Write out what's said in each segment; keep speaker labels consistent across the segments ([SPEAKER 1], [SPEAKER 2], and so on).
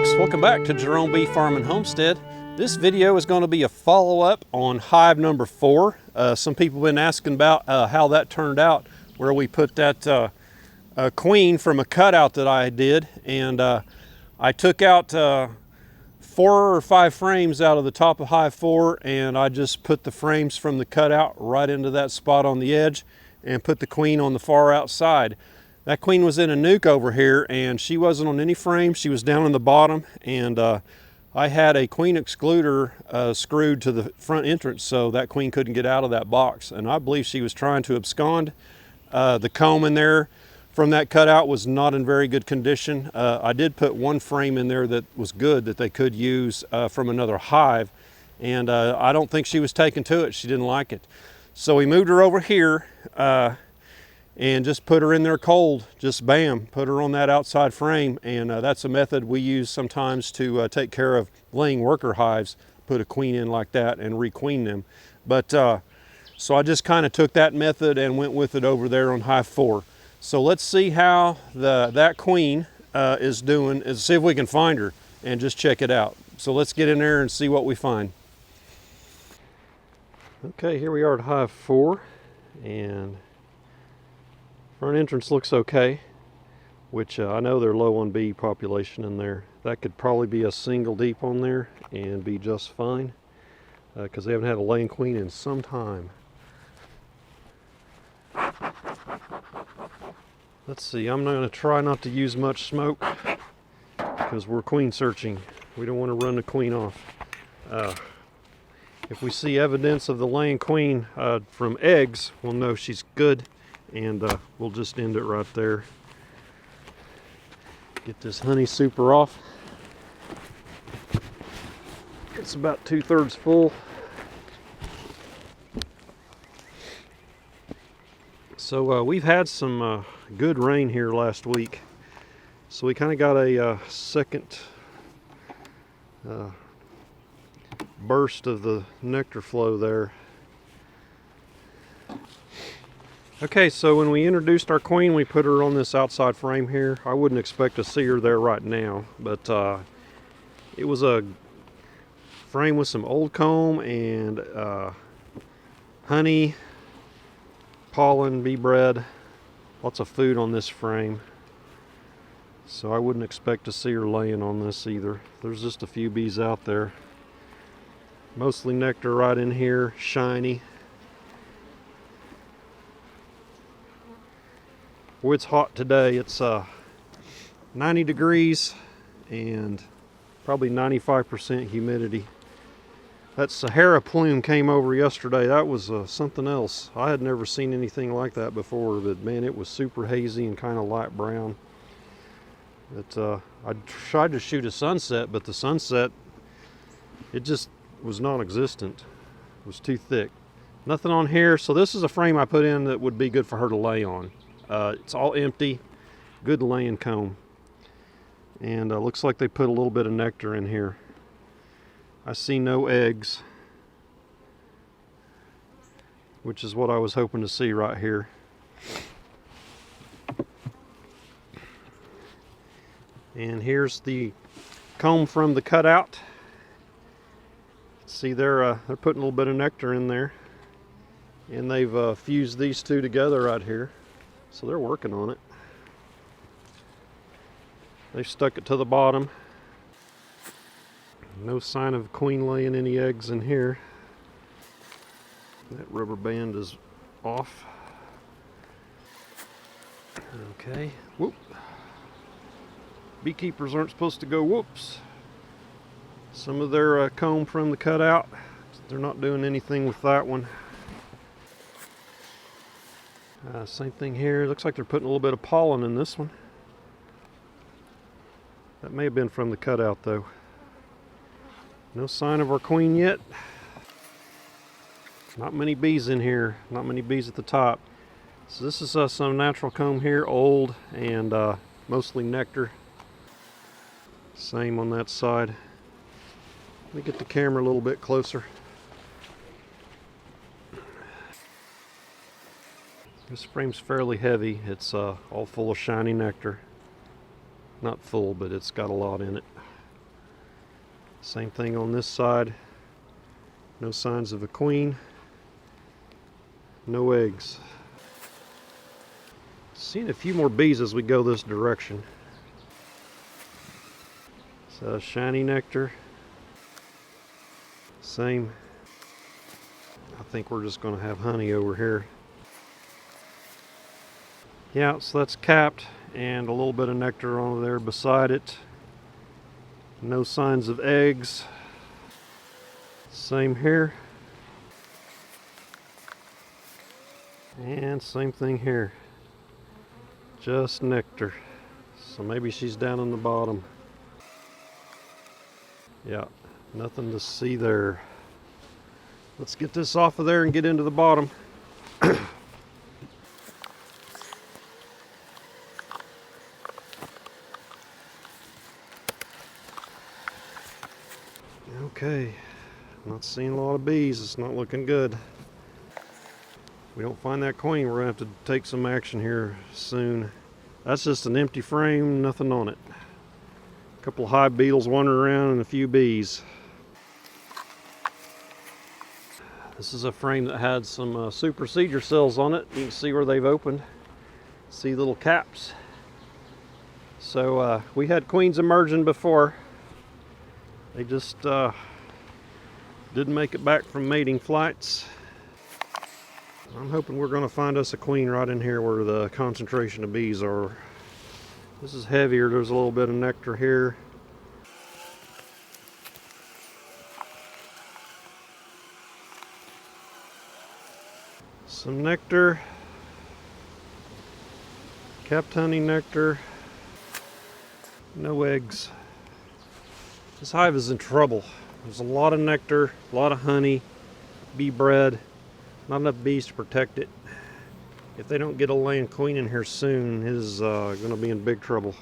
[SPEAKER 1] folks, welcome back to Jerome Bee Farm and Homestead. This video is going to be a follow-up on hive number 4. Some people have been asking about how that turned out, where we put that queen from a cutout that I did, and I took out 4 or 5 frames out of the top of hive 4, and I just put the frames from the cutout right into that spot on the edge and put the queen on the far outside. That queen was in a nuke over here, and she wasn't on any frame. She was down in the bottom, and I had a queen excluder screwed to the front entrance so that queen couldn't get out of that box. And I believe she was trying to abscond. The comb in there from that cutout was not in very good condition. I did put 1 frame in there that was good, that they could use from another hive, and I don't think she was taken to it. She didn't like it. So we moved her over here and just put her in there cold, just bam, put her on that outside frame. And that's a method we use sometimes to take care of laying worker hives, put a queen in like that and requeen them. But so I just kind of took that method and went with it over there on hive 4. So let's see how that queen is doing, and see if we can find her and just check it out. So let's get in there and see what we find. Okay, here we are at hive 4, and front entrance looks okay, which I know they're low on bee population in there. That could probably be a single deep on there and be just fine, because they haven't had a laying queen in some time. Let's see, I'm going to try not to use much smoke because we're queen searching. We don't want to run the queen off. If we see evidence of the laying queen from eggs, we'll know she's good. And we'll just end it right there. Get this honey super off. It's about 2/3 full. So we've had some good rain here last week. So we kind of got a second burst of the nectar flow there. Okay, so when we introduced our queen, we put her on this outside frame here. I wouldn't expect to see her there right now, but it was a frame with some old comb and honey, pollen, bee bread, lots of food on this frame. So I wouldn't expect to see her laying on this either. There's just a few bees out there. Mostly nectar right in here, shiny. Well, it's hot today. It's 90 degrees and probably 95% humidity. That Sahara plume came over yesterday. That was something else. I had never seen anything like that before, but man, it was super hazy and kind of light brown. But I tried to shoot a sunset, but the sunset, it just was non-existent. It was too thick. Nothing on here. So this is a frame I put in that would be good for her to lay on. It's all empty, good laying comb, and looks like they put a little bit of nectar in here. I see no eggs, which is what I was hoping to see right here. And here's the comb from the cutout. See, they're putting a little bit of nectar in there, and they've fused these two together right here. So they're working on it. They've stuck it to the bottom. No sign of queen laying any eggs in here. That rubber band is off. Okay, whoop. Beekeepers aren't supposed to go whoops. Some of their comb from the cutout, they're not doing anything with that one. Same thing here. Looks like they're putting a little bit of pollen in this one. That may have been from the cutout though. No sign of our queen yet. Not many bees in here. Not many bees at the top. So this is some natural comb here, old and mostly nectar. Same on that side. Let me get the camera a little bit closer. This frame's fairly heavy. It's all full of shiny nectar. Not full, but it's got a lot in it. Same thing on this side. No signs of a queen. No eggs. Seeing a few more bees as we go this direction. So shiny nectar. Same. I think we're just going to have honey over here. Yeah, so that's capped and a little bit of nectar on there beside it. No signs of eggs. Same here. And same thing here. Just nectar. So maybe she's down on the bottom. Yeah, nothing to see there. Let's get this off of there and get into the bottom. Okay, not seeing a lot of bees. It's not looking good. If we don't find that queen, we're going to have to take some action here soon. That's just an empty frame, nothing on it. A couple of hive beetles wandering around and a few bees. This is a frame that had some supersedure cells on it. You can see where they've opened. See little caps. So we had queens emerging before. They just didn't make it back from mating flights. I'm hoping we're going to find us a queen right in here where the concentration of bees are. This is heavier. There's a little bit of nectar here. Some nectar. Capped honey nectar. No eggs. This hive is in trouble. There's a lot of nectar, a lot of honey, bee bread, not enough bees to protect it. If they don't get a laying queen in here soon, it is going to be in big trouble.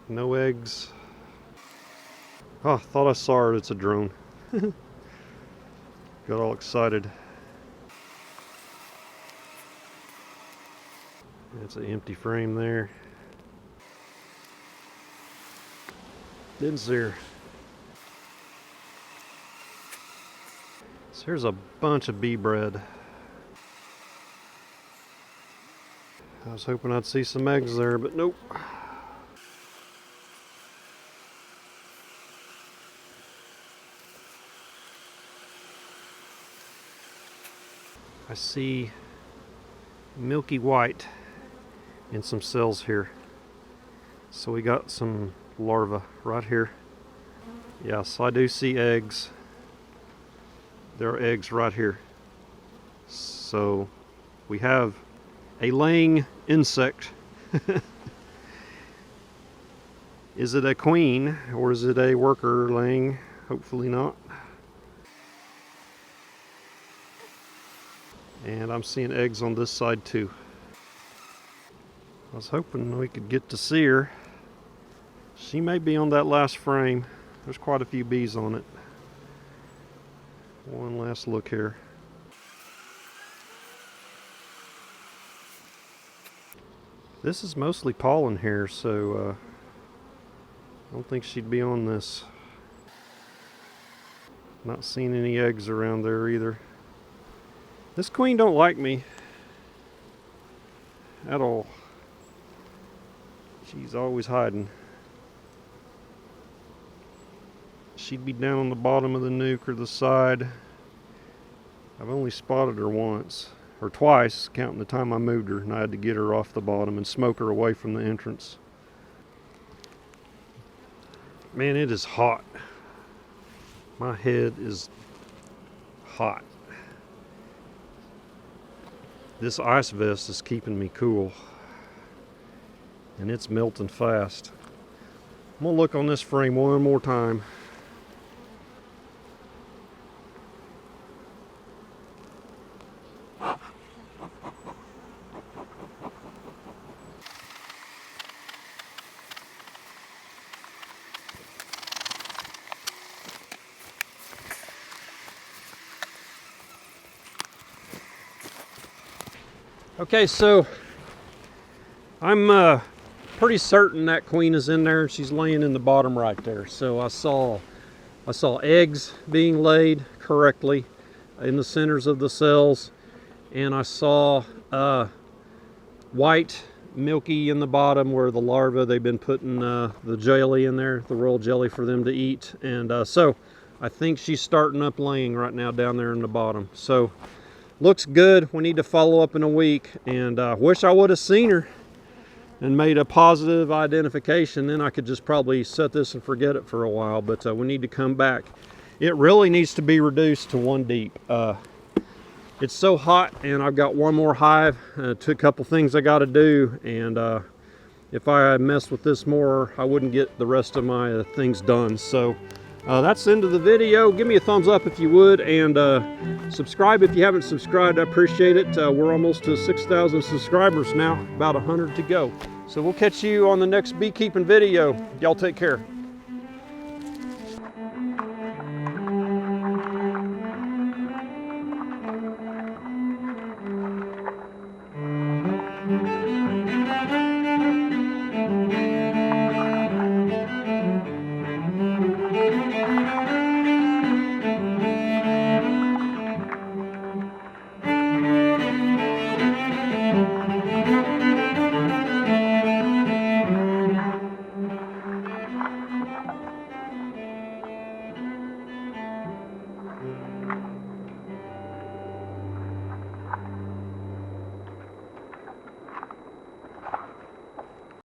[SPEAKER 1] No eggs. Oh, I thought I saw it. It's a drone. Got all excited. That's an empty frame there. Didn't see her. So here's a bunch of bee bread. I was hoping I'd see some eggs there, but nope. I see milky white in some cells here. So we got some larvae right here. Yes, I do see eggs. There are eggs right here. So we have a laying insect. Is it a queen or is it a worker laying? Hopefully not. And I'm seeing eggs on this side too. I was hoping we could get to see her. She may be on that last frame. There's quite a few bees on it. One last look here. This is mostly pollen here, so I don't think she'd be on this. Not seeing any eggs around there either. This queen don't like me at all. She's always hiding. She'd be down on the bottom of the nuke or the side. I've only spotted her once, or twice, counting the time I moved her, and I had to get her off the bottom and smoke her away from the entrance. Man, it is hot. My head is hot. This ice vest is keeping me cool, and it's melting fast. I'm gonna look on this frame one more time. Okay, so I'm pretty certain that queen is in there. She's laying in the bottom right there. So I saw eggs being laid correctly in the centers of the cells, and I saw white milky in the bottom where the larvae, they've been putting the jelly in there, the royal jelly for them to eat. And so I think she's starting up laying right now down there in the bottom. So looks good. We need to follow up in a week, and wish I would have seen her and made a positive identification. Then I could just probably set this and forget it for a while, but we need to come back. It really needs to be reduced to 1 deep. It's so hot, and I've got one more hive. A couple things I got to do, and if I messed with this more, I wouldn't get the rest of my things done. So that's the end of the video. Give me a thumbs up if you would, and subscribe if you haven't subscribed. I appreciate it. We're almost to 6,000 subscribers now, about 100 to go. So we'll catch you on the next beekeeping video. Y'all take care.